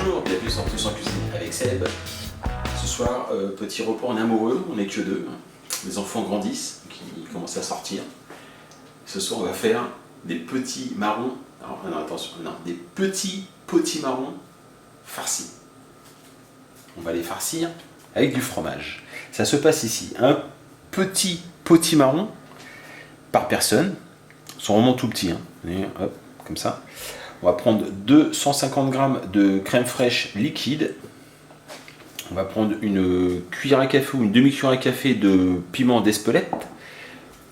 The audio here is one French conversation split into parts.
Bonjour, bienvenue sur Tous en cuisine avec Seb. Ce soir, petit repas en amoureux, on n'est que deux. Les enfants grandissent, qui commencent à sortir. Ce soir, on va faire des petits marrons. Alors, non, attention, non, des petits potimarrons farcis. On va les farcir avec du fromage. Ça se passe ici. Un petit potimarron par personne. Ils sont vraiment tout petits. Hein. Et hop, comme ça. On va prendre 250 g de crème fraîche liquide. On va prendre une cuillère à café ou une demi-cuillère à café de piment d'Espelette.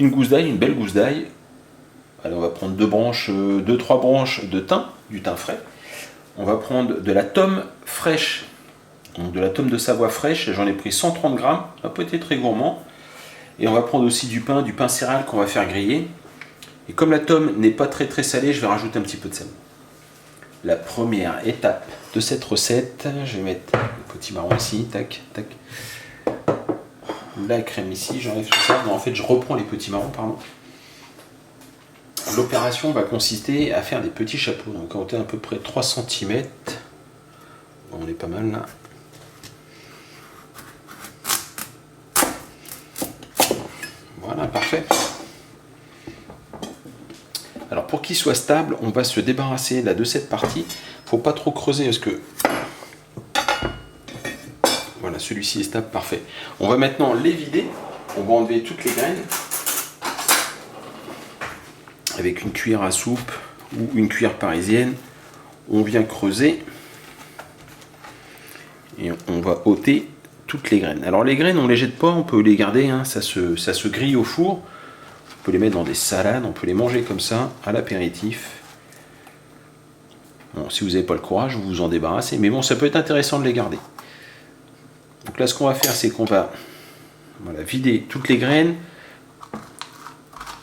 Une gousse d'ail, une belle gousse d'ail. On va prendre 2-3 branches de thym, du thym frais. On va prendre de la tome fraîche, donc de la tome de Savoie fraîche. J'en ai pris 130 g, un peu très gourmand. Et on va prendre aussi du pain céréal qu'on va faire griller. Et comme la tome n'est pas très salée, je vais rajouter un petit peu de sel. La première étape de cette recette, je vais mettre le potimarron ici, tac, tac. La crème ici, j'enlève tout ça. Non, en fait, je reprends les potimarrons, pardon. L'opération va consister à faire des petits chapeaux. Donc, on est à peu près 3 cm. Bon, on est pas mal là. Voilà, parfait. Alors pour qu'il soit stable, on va se débarrasser là de cette partie. Faut pas trop creuser parce que voilà, celui-ci est stable, parfait. On va maintenant les vider. On va enlever toutes les graines avec une cuillère à soupe ou une cuillère parisienne. On vient creuser et on va ôter toutes les graines. Alors les graines, on les jette pas, on peut les garder, hein, ça se grille au four. On peut les mettre dans des salades, on peut les manger comme ça, à l'apéritif. Bon, si vous n'avez pas le courage, vous vous en débarrassez. Mais bon, ça peut être intéressant de les garder. Donc là, ce qu'on va faire, c'est qu'on va vider toutes les graines.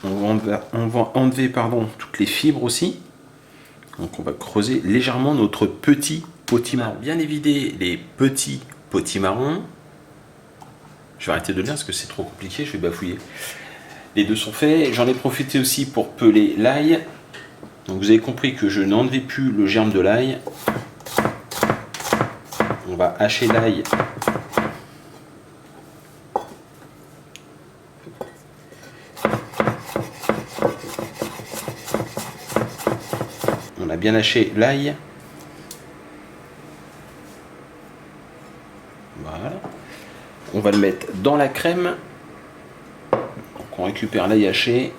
On va enlever toutes les fibres aussi. Donc on va creuser légèrement notre petit potimarron. Bien évider les petits potimarrons. Je vais arrêter de lire parce que c'est trop compliqué, je vais bafouiller. Les deux sont faits. J'en ai profité aussi pour peler l'ail. Donc vous avez compris que je n'enlevais plus le germe de l'ail. On va hacher l'ail. On a bien haché l'ail. Voilà. On va le mettre dans la crème. On récupère l'ail haché,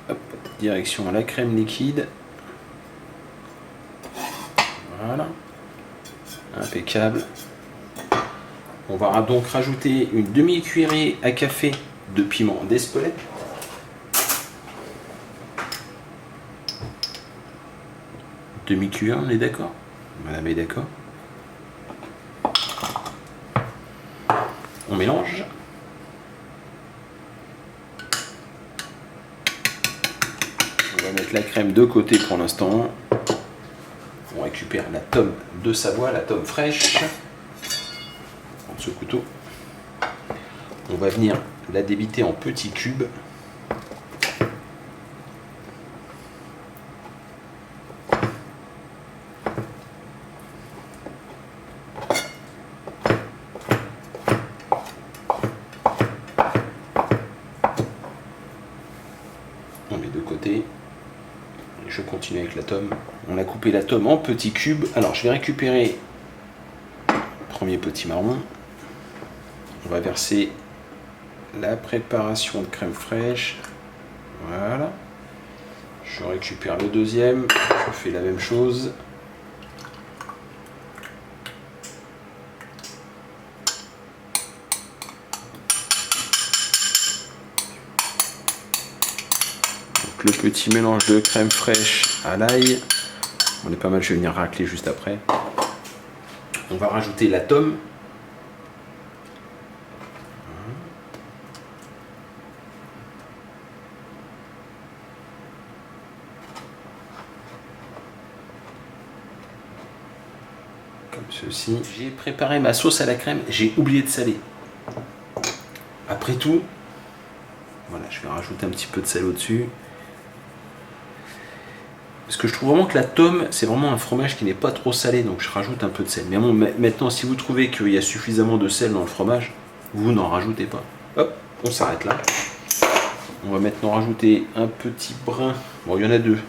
hop, direction la crème liquide. Voilà, impeccable. On va donc rajouter une demi-cuillerée à café de piment d'Espelette. Demi-cuillère, on est d'accord? Madame est d'accord. On mélange. On va mettre la crème de côté pour l'instant. On récupère la tome de Savoie, la tome fraîche. On prend ce couteau. On va venir la débiter en petits cubes. On met de côté. Je continue avec la tome. On a coupé la tome en petits cubes. Alors je vais récupérer le premier potimarron. On va verser la préparation de crème fraîche. Voilà. Je récupère le deuxième. Je fais la même chose. Le petit mélange de crème fraîche à l'ail. On est pas mal, je vais venir racler juste après. On va rajouter la tome. Comme ceci. J'ai préparé ma sauce à la crème, j'ai oublié de saler. Après tout, voilà, je vais rajouter un petit peu de sel au-dessus. Parce que je trouve vraiment que la tome, c'est vraiment un fromage qui n'est pas trop salé, donc je rajoute un peu de sel. Mais bon, maintenant, si vous trouvez qu'il y a suffisamment de sel dans le fromage, vous n'en rajoutez pas. Hop, on s'arrête là. On va maintenant rajouter un petit brin. Bon, il y en a 2.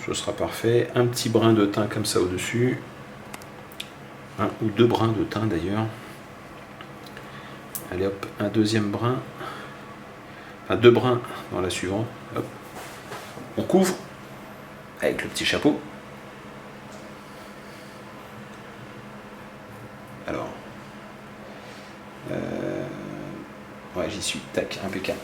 Ce sera parfait. Un petit brin de thym comme ça au-dessus. 1 ou 2 brins de thym d'ailleurs. Allez hop, un deuxième brin. Enfin 2 brins dans la suivante. Hop. On couvre avec le petit chapeau. Alors. Ouais, j'y suis. Tac, impeccable.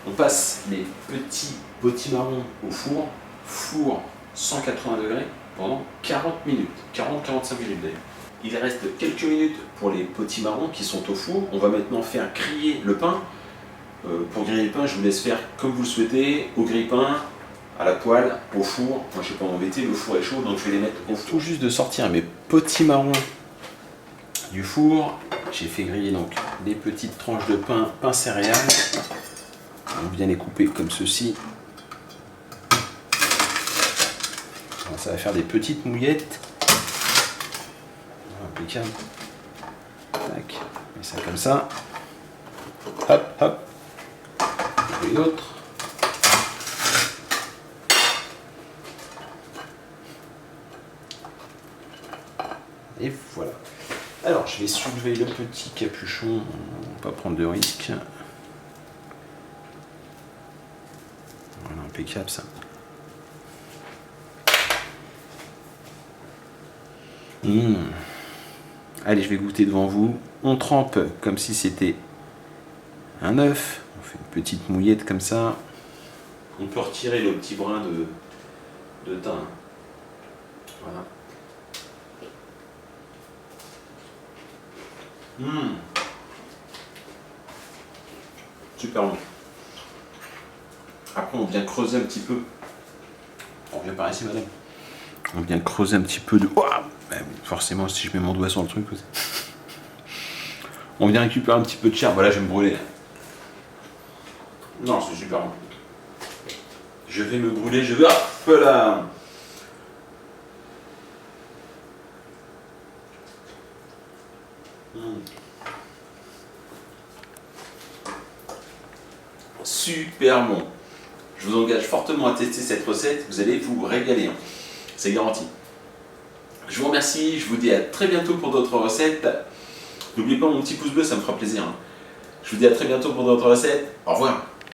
On passe les petits potimarrons au four. Four 180 degrés pendant 40 minutes. 40-45 minutes d'ailleurs. Il reste quelques minutes pour les potimarrons qui sont au four. On va maintenant faire griller le pain. Pour griller le pain, je vous laisse faire comme vous le souhaitez, au grille-pain, à la poêle, au four. Moi je ne vais pas m'embêter, le four est chaud, donc je vais les mettre au four. Tout juste de sortir mes potimarrons du four. J'ai fait griller donc des petites tranches de pain céréales. On vient les couper comme ceci. Alors, ça va faire des petites mouillettes. Impeccable. Tac, on met ça comme ça. Hop, hop. Et l'autre. Et voilà. Alors, je vais soulever le petit capuchon. On va pas prendre de risque. Voilà, impeccable ça. Allez, je vais goûter devant vous. On trempe comme si c'était un œuf. On fait une petite mouillette comme ça. On peut retirer le petit brin de thym. Voilà. Super bon. Après, on vient creuser un petit peu. On vient par ici, madame. On vient creuser un petit peu de. Ouah, forcément, si je mets mon doigt sur le truc. On vient récupérer un petit peu de chair. Voilà, je vais me brûler. Non, c'est super bon. Je vais me brûler. Je vais. Hop là. Super bon. Je vous engage fortement à tester cette recette. Vous allez vous régaler. C'est garanti. Je vous remercie. Je vous dis à très bientôt pour d'autres recettes. N'oubliez pas mon petit pouce bleu, ça me fera plaisir. Je vous dis à très bientôt pour d'autres recettes. Au revoir.